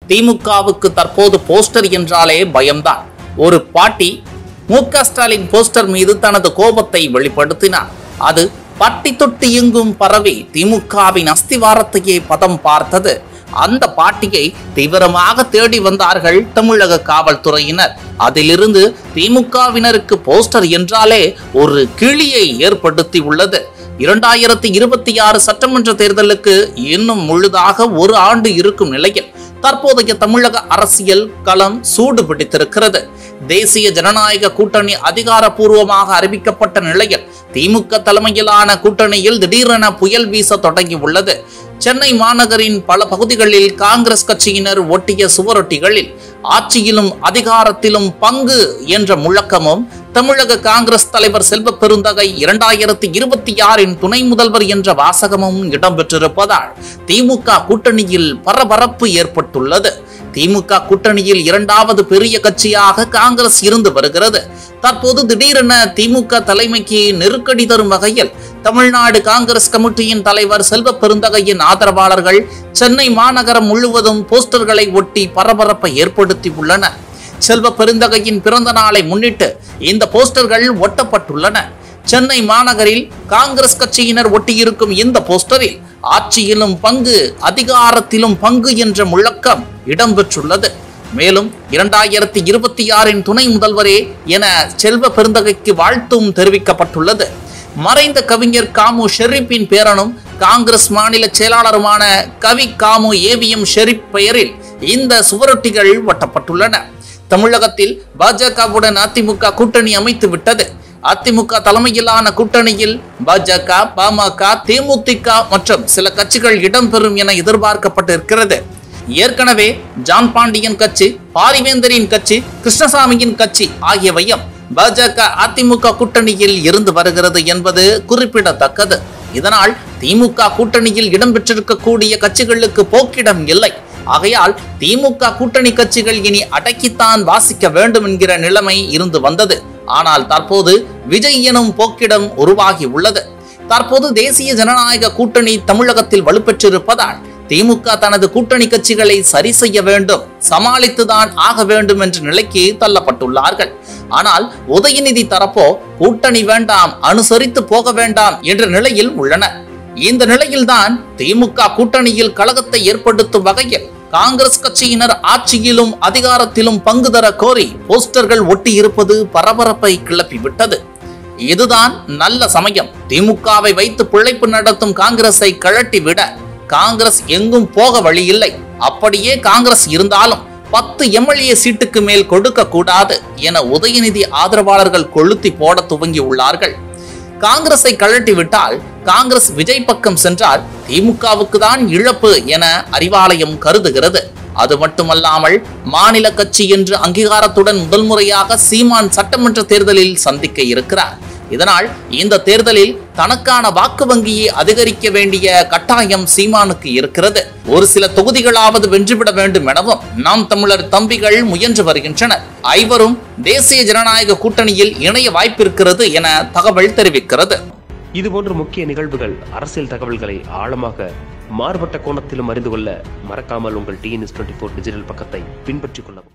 திமுகவுக்கு தற்போது போஸ்டர் என்றாலே பயம்தான். ஒரு பாட்டி மு.க. ஸ்டாலின் போஸ்டர் மீது தனது கோபத்தை வெளிப்படுத்தினார். அது பட்டி தொட்டி எங்கும் பரவி திமுகவின் அஸ்திவாரத்தையே பதம் பார்த்தது. அந்த பாட்டியை தீவிரமாக தேடி வந்தார்கள் தமிழக காவல்துறையினர். அதிலிருந்து திமுகவினருக்கு போஸ்டர் என்றாலே ஒரு கிளியை ஏற்படுத்தி உள்ளது. 2026 சட்டமன்ற தேர்தலுக்கு இன்னும் முழுதாக ஒரு ஆண்டு இருக்கும் நிலையில் தற்போதைய தமிழக அரசியல் களம் சூடு பிடித்திருக்கிறது. தேசிய ஜனநாயக கூட்டணி அதிகாரப்பூர்வமாக அறிவிக்கப்பட்ட நிலையில் திமுக தலைமையிலான கூட்டணியில் திடீரென புயல் வீச தொடங்கி உள்ளது. சென்னை மாநகரின் பல பகுதிகளில் காங்கிரஸ் கட்சியினர் ஒட்டிய சுவரொட்டிகளில் ஆட்சியிலும் அதிகாரத்திலும் பங்கு என்ற முழக்கமும், தமிழக காங்கிரஸ் தலைவர் செல்வ பெருந்தகை 2026 துணை முதல்வர் என்ற வாசகமும் இடம்பெற்றிருப்பதால் திமுக கூட்டணியில் பரபரப்பு ஏற்பட்டுள்ளது. திமுக கூட்டணியில் இரண்டாவது பெரிய கட்சியாக காங்கிரஸ் இருந்து வருகிறது. தற்போது திடீரென திமுக தலைமைக்கு நெருக்கடி தரும் வகையில் தமிழ்நாடு காங்கிரஸ் கமிட்டியின் தலைவர் செல்வ பெருந்தகையின் ஆதரவாளர்கள் சென்னை மாநகரம் முழுவதும் போஸ்டர்களை ஒட்டி பரபரப்பை ஏற்படுத்தி உள்ளனர். செல்வ பெருந்தகையின் பிறந்த நாளை முன்னிட்டு இந்த போஸ்டர்கள் ஒட்டப்பட்டுள்ளன. சென்னை மாநகரில் காங்கிரஸ் கட்சியினர் ஒட்டியிருக்கும் இந்த போஸ்டரில் ஆட்சியிலும் பங்கு, அதிகாரத்திலும் பங்கு என்ற முழக்கம் இடம்பெற்றுள்ளது. மேலும் 2026 துணை முதல்வரே என செல்வ பெருந்தகைக்கு வாழ்த்தும் தெரிவிக்கப்பட்டுள்ளது. மறைந்த கவிஞர் காமு ஷெரீப்பின் பேரனும் காங்கிரஸ் மாநில செயலாளருமான கவி காமு ஏவிஎம் ஷெரீப் பெயரில் இந்த சுவரொட்டிகள் ஒட்டப்பட்டுள்ளன. தமிழகத்தில் பாஜகவுடன் அதிமுக கூட்டணி அமைத்து விட்டது. அதிமுக தலைமையிலான கூட்டணியில் பாஜக, பாமக, தேமுதிக மற்றும் சில கட்சிகள் இடம்பெறும் என எதிர்பார்க்கப்பட்டிருக்கிறது. ஏற்கனவே ஜான் பாண்டியன் கட்சி, பாரிவேந்தரின் கட்சி, கிருஷ்ணசாமியின் கட்சி ஆகியவையும் பாஜக அதிமுக கூட்டணியில் இருந்து வருகிறது என்பது குறிப்பிடத்தக்கது. இதனால் திமுக கூட்டணியில் இடம்பெற்றிருக்கக்கூடிய கட்சிகளுக்கு போக்கிடம் இல்லை. ஆகையால் திமுக கூட்டணி கட்சிகள் இனி அடக்கித்தான் வாசிக்க வேண்டும் என்கிற நிலைமை இருந்து வந்தது. ஆனால் தற்போது விஜய் எனும் போக்கிடம் உருவாகி உள்ளது. தற்போது தேசிய ஜனநாயக கூட்டணி தமிழகத்தில் வலுப்பெற்றிருப்பதால் திமுக தனது கூட்டணி கட்சிகளை சரி செய்ய வேண்டும், சமாளித்துதான் ஆக வேண்டும் என்ற நிலைக்கு தள்ளப்பட்டுள்ளார்கள். ஆனால் உதயநிதி தரப்போ கூட்டணி வேண்டாம், அனுசரித்து போக வேண்டாம் என்ற நிலையில் உள்ளனர். இந்த நிலையில்தான் திமுக கூட்டணியில் கலகத்தை ஏற்படுத்தும் வகையில் காங்கிரஸ் கட்சியினர் ஆட்சியிலும் அதிகாரத்திலும் பங்கு தர கோரி போஸ்டர்கள் ஒட்டி இருப்பது பரபரப்பை கிளப்பிவிட்டது. இதுதான் நல்ல சமயம். திமுகவை வைத்து பிழைப்பு நடத்தும் காங்கிரஸை கழட்டி விட காங்கிரஸ் எங்கும் போக வழி இல்லை. அப்படியே காங்கிரஸ் இருந்தாலும் 10 எம்எல்ஏ சீட்டுக்கு மேல் கொடுக்க கூடாது என உதயநிதி ஆதரவாளர்கள் கொளுத்தி போட துவங்கி உள்ளார்கள். காங்கிரஸை கழட்டி விட்டால் காங்கிரஸ் விஜய் பக்கம் சென்றால் திமுகவுக்கு தான் இழப்பு என அறிவாலயம் கருதுகிறது. அது மட்டுமல்லாமல் மாநில கட்சி என்று அங்கீகாரத்துடன் முதல் முறையாக சீமான் சட்டமன்ற தேர்தலில் சந்திக்க இருக்கிறார். இதனால் இந்த தேர்தலில் தனக்கான வாக்கு வங்கியை அதிகரிக்க வேண்டிய கட்டாயம் சீமானுக்கு இருக்கிறது. ஒரு சில தொகுதிகளாவது வென்றுவிட வேண்டும் எனவும் நாம் தமிழர் தம்பிகள் முயன்று வருகின்றனர். ஐவரும் தேசிய ஜனநாயக கூட்டணியில் இணைய வாய்ப்பிருக்கிறது என தகவல் தெரிவிக்கிறது. இதுபோன்ற முக்கிய நிகழ்வுகள், அரசியல் தகவல்களை ஆழமாக மாறுபட்ட கோணத்திலும் அறிந்து கொள்ள மறக்காமல் உங்கள் TNS24 டிஜிட்டல் பக்கத்தை பின்பற்றிக் கொள்ளவும்.